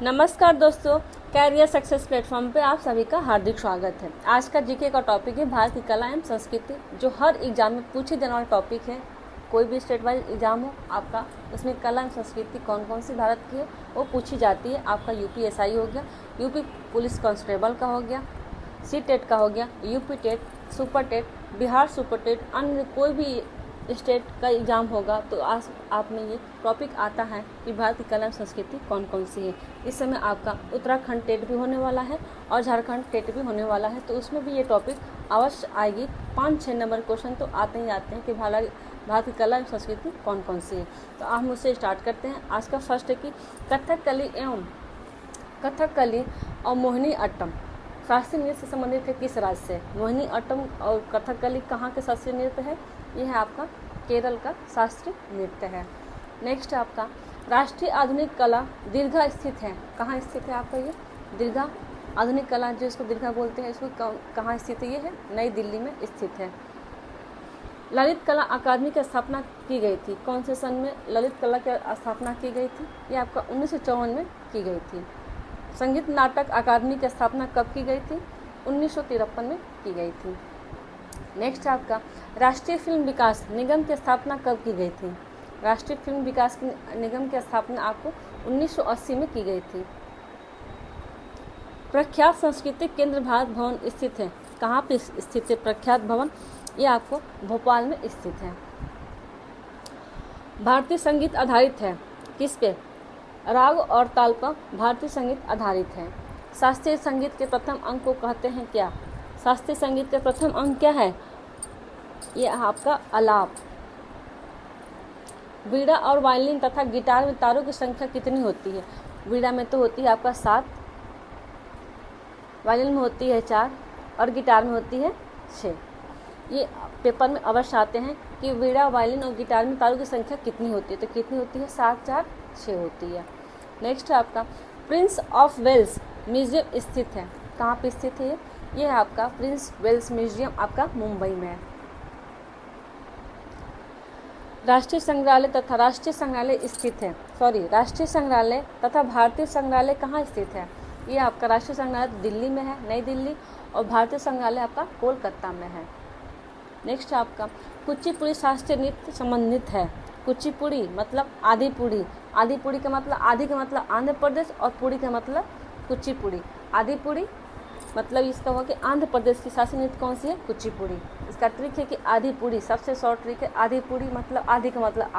नमस्कार दोस्तों, career success platform पे आप सभी का हार्दिक स्वागत है। आज का जीके का टॉपिक है भारत की कला एवं संस्कृति, जो हर एग्जाम में पूछे जाने वाला टॉपिक है। कोई भी स्टेट वाइज एग्जाम हो आपका, उसमें कला एवं संस्कृति कौन कौन सी भारत की है वो पूछी जाती है। आपका यूपीएसआई हो गया, यूपी पुलिस कांस्टेबल का हो गया, सी टेट का हो गया, UP TET, super TET, Bihar super TET, अन्य कोई भी स्टेट का एग्ज़ाम होगा तो आज आप में ये टॉपिक आता है कि भारत की कला एवं संस्कृति कौन कौन सी है। इस समय आपका उत्तराखंड टेट भी होने वाला है और झारखंड टेट भी होने वाला है, तो उसमें भी ये टॉपिक अवश्य आएगी। 5-6 नंबर क्वेश्चन तो आते ही आते हैं कि भारत की कला एवं संस्कृति कौन कौन सी है। तो आप मुझसे स्टार्ट करते हैं। आज का फर्स्ट है कि कथकली और मोहिनी अट्टम शास्त्रीय नृत्य से संबंधित है किस राज्य से। मोहिनी अट्टम और कथकली कहाँ के शास्त्रीय नृत्य है? यह है आपका केरल का शास्त्रीय नृत्य है। नेक्स्ट है आपका राष्ट्रीय आधुनिक कला दीर्घा स्थित है। कहाँ स्थित है आपका ये दीर्घा आधुनिक कला, जो इसको दीर्घा बोलते हैं, इसको कहाँ स्थित है? ये है नई दिल्ली में स्थित है। ललित कला अकादमी की स्थापना की गई थी। कौन से सन में ललित कला की स्थापना की गई थी? ये आपका 1954 में की गई थी। संगीत नाटक अकादमी की स्थापना कब की गई थी? 1953 में की गई थी। नेक्स्ट आपका राष्ट्रीय फिल्म विकास निगम की स्थापना कब की गई थी? राष्ट्रीय फिल्म विकास निगम की स्थापना आपको 1980 में की गई थी। प्रख्यात सांस्कृतिक केंद्र भारत भवन स्थित है। कहाँ पे स्थित है प्रख्यात भवन? ये आपको भोपाल में स्थित है। भारतीय संगीत आधारित है किस पे? राग और ताल पर भारतीय संगीत आधारित है। शास्त्रीय संगीत के प्रथम अंक को कहते हैं क्या? शास्त्रीय संगीत का प्रथम अंक क्या है? ये आपका आलाप। वीणा और वायलिन तथा गिटार में तारों की संख्या कितनी होती है? वीणा में तो होती है आपका 7, वायलिन में होती है 4 और गिटार में होती है 6। ये पेपर में अवश्य आते हैं कि वीणा, वायलिन और गिटार में तारों की संख्या कितनी होती है, तो कितनी होती है? 7, 4, 6 होती है। नेक्स्ट है आपका प्रिंस ऑफ वेल्स म्यूजियम स्थित है। कहाँ पे स्थित है ये है आपका प्रिंस वेल्स म्यूजियम आपका मुंबई में है। राष्ट्रीय संग्रहालय तथा राष्ट्रीय संग्रहालय स्थित है। राष्ट्रीय संग्रहालय तथा भारतीय संग्रहालय कहाँ स्थित है? ये आपका राष्ट्रीय संग्रहालय दिल्ली में है, नई दिल्ली, और भारतीय संग्रहालय आपका कोलकाता में है। नेक्स्ट आपका कुचिपुड़ी शास्त्रीय नृत्य संबंधित है। कुचिपुड़ी मतलब आदिपुड़ी। आदिपुड़ी का मतलब, आदि का मतलब आंध्र प्रदेश और पुड़ी का मतलब कुचिपुड़ी। आदिपुड़ी मतलब इसका हुआ कि आंध्र प्रदेश की शास्त्रीय नृत्य कौन सी है? कुचिपुड़ी। इसका ट्रिक है कि आदिपुड़ी, सबसे शॉर्ट ट्रिक है। आदिपुड़ी मतलब आदि का मतलब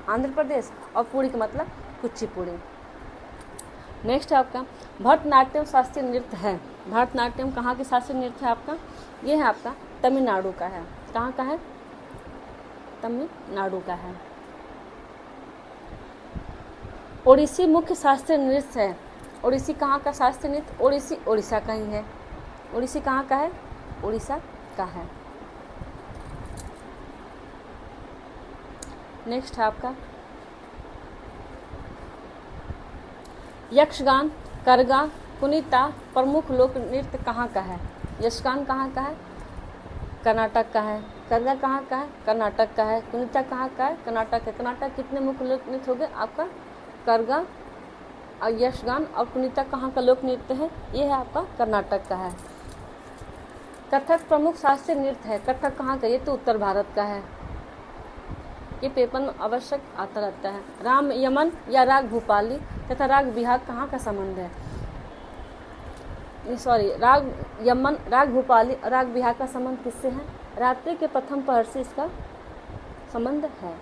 आंध्र प्रदेश और पुड़ी का मतलब कुचिपुड़ी। नेक्स्ट आपका भरतनाट्यम शास्त्रीय नृत्य है। भरतनाट्यम कहाँ की शास्त्रीय नृत्य है आपका? ये है आपका तमिलनाडु का है। कहाँ का है? तमिलनाडु का है। ओडिसी मुख्य शास्त्रीय नृत्य है। ओडिसी कहाँ का शास्त्रीय नृत्य? ओडिसी उड़ीसा का ही है। ओडिसी कहाँ का है? उड़ीसा का है। नेक्स्ट है आपका यक्षगान, करगा, कुनिता प्रमुख लोक नृत्य कहाँ का है? यक्षगान कहाँ का है? कर्नाटक का है। करगा कहाँ का है? कर्नाटक का है। कुनिता कहाँ का है? कर्नाटक है। कर्नाटक कितने मुख्य लोक नृत्य हो गए आपका? करगा और यक्षगान और कुनिता कहाँ का लोक नृत्य है? ये है आपका कर्नाटक का है। कथक प्रमुख शास्त्रीय नृत्य है। कथक कहाँ का? ये तो उत्तर भारत का है। ये पेपर में आवश्यक आता रहता है। राम यमन या राग भूपाली तथा राग बिहार कहाँ का संबंध है? राग यमन, राग भूपाली और राग बिहार का संबंध किससे है? रात्रि के प्रथम पहर से इसका संबंध है।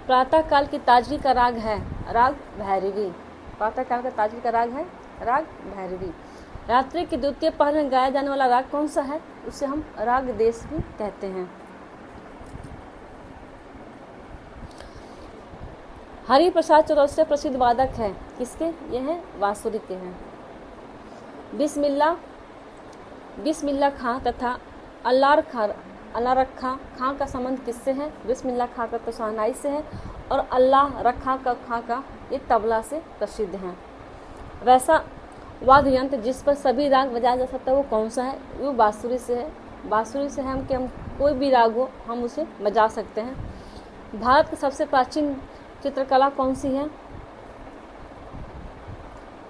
प्रातः काल की ताजगी का राग है राग भैरवी। प्रातः काल का ताजगी का राग है राग भैरवी। रात्रि के द्वितीय पहर में गाया जाने वाला राग कौन सा है? उसे हम राग देश भी कहते हैं। हरि प्रसाद चौरसिया प्रसिद्ध वादक है किसके? ये हैं बांसुरी के हैं। बिस्मिल्लाह खां तथा अल्लाह रखा खां का संबंध किससे है? बिस्मिल्लाह खां का तो शहनाई से है और अल्लाह रखा का खां का ये तबला से प्रसिद्ध है। वैसा वाद्य यंत्र जिस पर सभी राग बजाया जा सकता है वो कौन सा है? वो बांसुरी से है। बांसुरी से हम कोई भी राग हो हम उसे बजा सकते हैं। भारत की सबसे प्राचीन चित्रकला कौन सी है?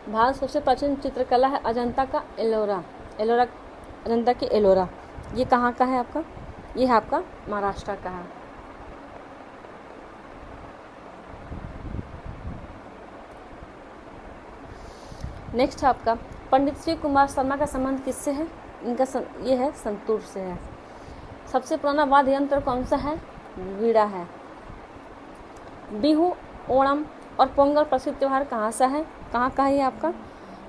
भारत सबसे प्राचीन चित्रकला है अजंता का एलोरा। अजंता की एलोरा ये कहाँ का है आपका? ये है आपका महाराष्ट्र का है। नेक्स्ट है आपका पंडित श्री कुमार शर्मा का संबंध किससे है? ये है संतूर से है। सबसे पुराना वाद्य यंत्र कौन सा है? वीणा है। बिहू, ओणम और पोंगल प्रसिद्ध त्योहार कहाँ सा है? कहाँ का है ये आपका?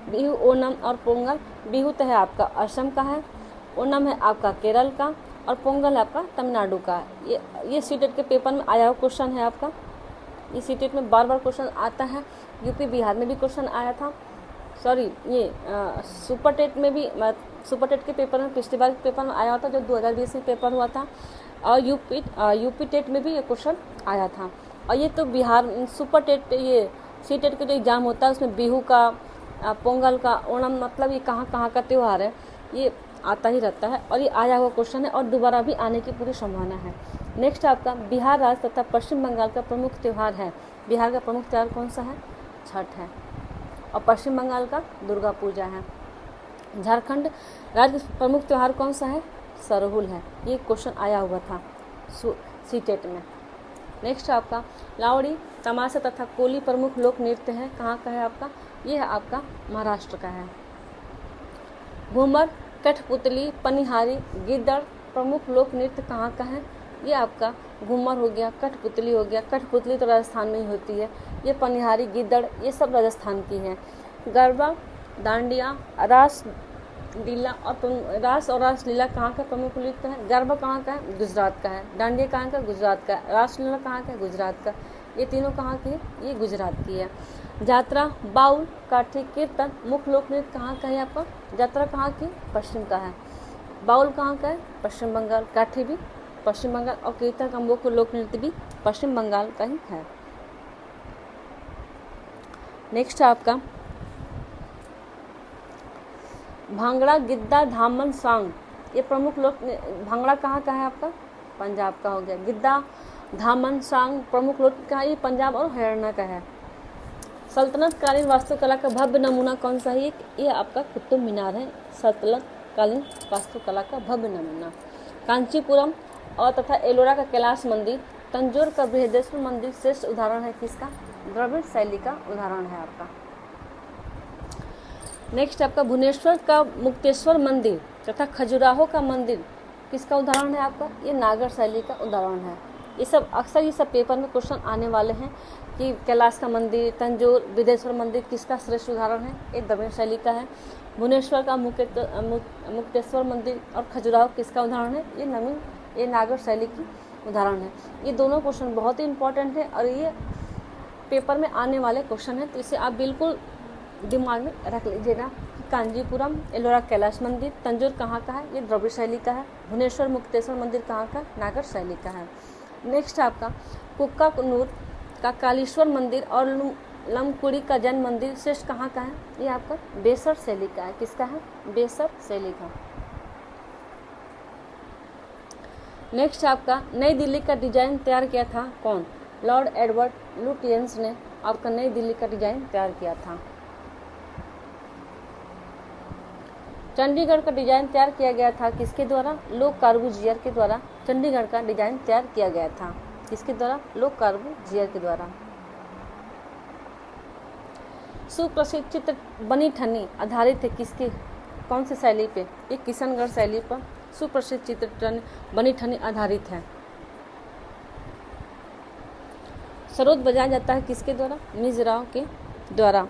बिहू, ओणम और पोंगल। बिहू तो है आपका असम का है, ओणम है आपका केरल का और पोंगल है आपका तमिलनाडु का। ये सीटेट के पेपर में आया हुआ क्वेश्चन है आपका। ये सीटेट में बार बार क्वेश्चन आता है। यूपी बिहार में भी क्वेश्चन आया था, सॉरी ये सुपर टेट में भी, सुपर टेट के पेपर में पिछली बार के पेपर में आया था जो 2020 में पेपर हुआ था, और यूपी टेट में भी ये क्वेश्चन आया था। और ये तो बिहार सुपर टेट, ये सी टेट का जो एग्ज़ाम होता है उसमें बिहू का, पोंगल का, ओणम, मतलब ये कहाँ कहाँ का त्यौहार है ये आता ही रहता है और ये आया हुआ क्वेश्चन है और दोबारा भी आने की पूरी संभावना है। नेक्स्ट आपका बिहार राज्य तथा पश्चिम बंगाल का प्रमुख त्यौहार है। बिहार का प्रमुख त्यौहार कौन सा है? छठ है। और पश्चिम बंगाल का दुर्गा पूजा है। झारखंड राज्य का प्रमुख त्यौहार कौन सा है? सरहुल है। ये क्वेश्चन आया हुआ था सी टेट में। नेक्स्ट आपका लावड़ी, तमाशा तथा कोली प्रमुख लोक नृत्य है। कहाँ का है आपका? ये है आपका महाराष्ट्र का है। घूमर, कठपुतली, पनिहारी, गिद्दड़ प्रमुख लोक नृत्य कहाँ का है? ये आपका घूमर हो गया, कठपुतली हो गया। कठपुतली तो राजस्थान में ही होती है। ये पनिहारी, गिद्दड़ ये सब राजस्थान की है। गरबा, डांडिया, रास लीला कहाँ का प्रमुख नृत्य है? गरबा कहाँ का है? गुजरात का है। डांडिया कहाँ का? गुजरात का। रासलीला कहाँ का है? गुजरात का। ये तीनों कहाँ की है? ये गुजरात की है। यात्रा, बाउल, काठी, कीर्तन मुख्य लोक नृत्य कहाँ का है आपका? यात्रा कहाँ की? पश्चिम का है। बाउल कहाँ का है? पश्चिम बंगाल। काठी भी पश्चिम बंगाल और कीर्तन का मुख्य लोक नृत्य भी पश्चिम बंगाल का ही है। नेक्स्ट आपका भांगड़ा, गिद्दा, धामन, सांग ये प्रमुख लोक। भांगड़ा कहाँ का है आपका? पंजाब का हो गया। गिद्दा, धामन, सांग प्रमुख लोक का, ये पंजाब और हरियाणा का है। सल्तनत कालीन वास्तुकला का भव्य नमूना कौन सा है? ये आपका कुतुब मीनार है। सल्तनत कालीन वास्तुकला का भव्य नमूना। कांचीपुरम और तथा एलोरा का कैलाश मंदिर, तंजौर का बृहदेश्वर मंदिर श्रेष्ठ उदाहरण है किसका? द्रविड़ शैली का उदाहरण है आपका। नेक्स्ट आपका भुवनेश्वर का मुक्तेश्वर मंदिर तथा खजुराहो का मंदिर किसका उदाहरण है आपका? ये नागर शैली का उदाहरण है। ये सब अक्सर ये सब पेपर में क्वेश्चन आने वाले हैं कि कैलाश का मंदिर, तंजौर, बृहदेश्वर मंदिर किसका श्रेष्ठ उदाहरण है? ये द्रविड़ शैली का है। भुवनेश्वर का मुक्तेश्वर मंदिर और खजुराहो किसका उदाहरण है? ये नागर शैली की उदाहरण है। ये दोनों क्वेश्चन बहुत ही इंपॉर्टेंट है और ये पेपर में आने वाले क्वेश्चन है, तो इसे आप बिल्कुल दिमाग में रख लीजिएगा। कांजीपुरम, एलोरा कैलाश मंदिर, तंजौर कहाँ का है? ये द्रविड़ शैली का है। भुवनेश्वर मुक्तेश्वर मंदिर कहाँ का? नागर शैली का है। नेक्स्ट आपका कुक्कानूर का कालीश्वर मंदिर और लमकुड़ी का जैन मंदिर श्रेष्ठ कहाँ का है? ये आपका बेसर शैली का है। किसका है? बेसर शैली का। नेक्स्ट आपका नई दिल्ली का डिजाइन तैयार किया था कौन? लॉर्ड एडवर्ड लुटियंस ने आपका नई दिल्ली का डिजाइन तैयार किया था। चंडीगढ़ का डिजाइन तैयार किया गया था किसके द्वारा? लो कॉर्बूजियर के द्वारा चंडीगढ़ का डिजाइन तैयार किया गया था। किसके द्वारा? लो कॉर्बूजियर के द्वारा। सुप्रसिद्ध चित्र बनी ठनी आधारित है किसके, कौन सी शैली पे? ये किशनगढ़ शैली पर सुप्रसिद्ध चित्र बनी ठनी आधारित है। सरोद बजाया जाता है किसके द्वारा? मिजराव के द्वारा।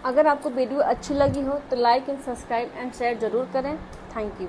अगर आपको वीडियो अच्छी लगी हो तो like and subscribe and share जरूर करें। Thank you.